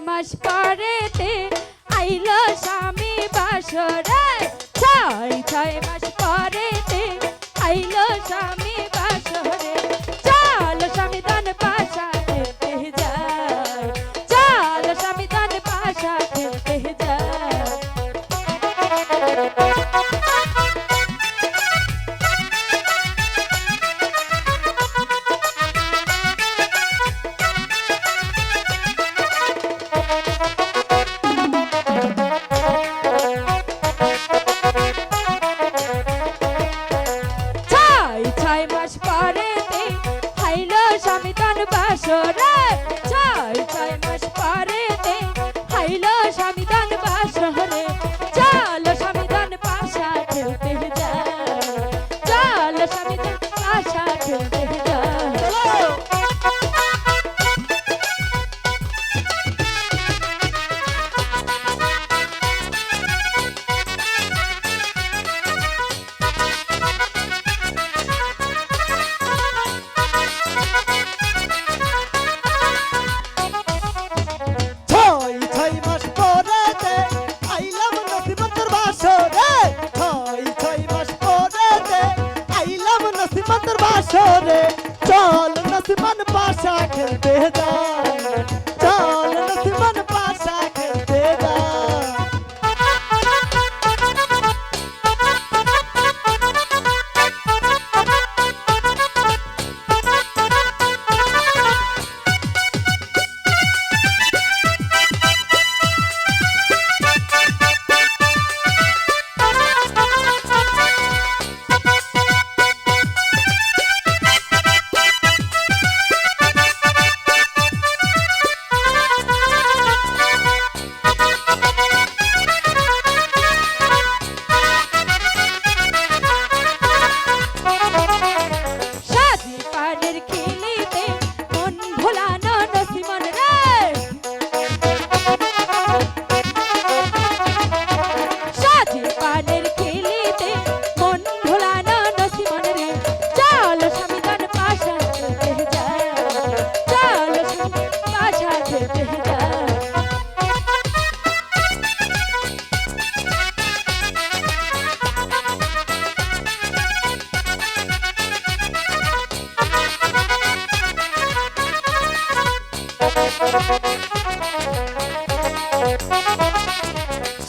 মাস পরেতে আইলো স্বামী বাসরে, ছয় ছয় মাস পরেতে আইলো স্বামী বাসরে। চল স্বামী দান পাশা খেলতে যায়, চল স্বামী দান পাশা খেলতে যায়। ছয় মাস পরেতে হাইলো স্বামী দান বাসরে, ছয় ছয় মাস পরেতে হাইলো স্বামী দান বাসরে। চল স্বামী দান পাশা খেলতে যায়, চল স্বামী দান পাশা খেলতে যায়। বাসরে চল নসিমান পাশা খেলতে যায়, চল নসিমান পাশা খেলতে যায়।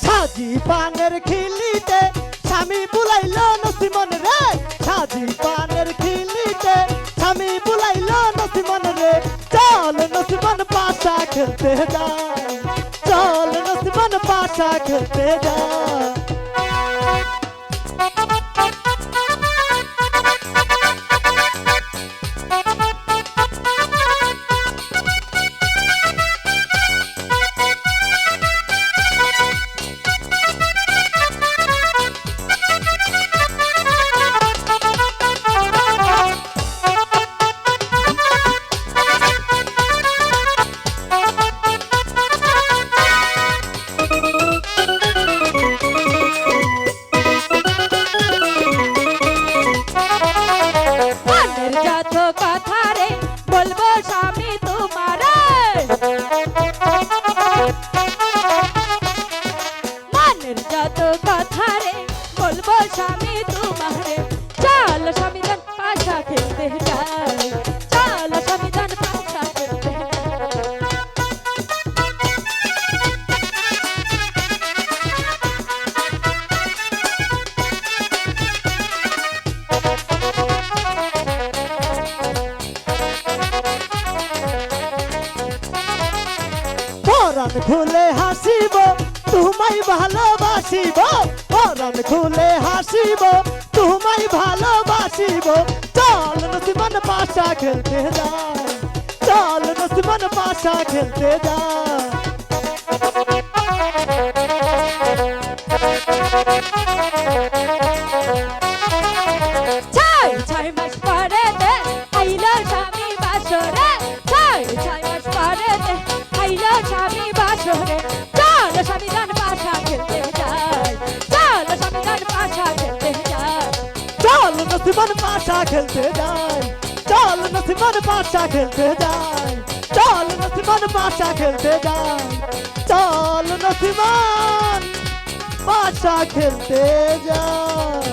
সাজি পানের খিলিতে স্বামী বুলাইলো নসিমন রে, সাজি পানের খিলিতে স্বামী বুলাইলো নসিমন রে। চল নসিমন পাশা খেলতে যায়, চল নসিমন পাশা খেলতে যায়। যত কথা রে বলবো স্বামী তোমারে, মনের যত কথা রে বলবো স্বামী তোমারে। চল স্বামী দান পাশা খেলতে যায়, চল স্বামী দান পাশা খেলতে যায়। পরাণ খুলে হাসিব তোমায় ভালোবাসিব, পরাণ খুলে হাসিব তোমায় ভালোবাসিব। চল নসিমান পাশা খেলতে যায়, চল নসিমান পাশা খেলতে যায়। ছয় ছয় মাস পরেতে আইলো স্বামী বাসরে, ছয় ছয় মাস পরেতে আইলো স্বামী বাসরে। চল স্বামী দান পাশা খেলতে যায়, চল স্বামী দান পাশা খেলতে যায়। চল নসিমান পাশা খেলতে যায়, চল নসিমান পাশা খেলতে যাই, চল নসিমান পাশা খেলতে যাই, চল নসিমান পাশা খেলতে যাই।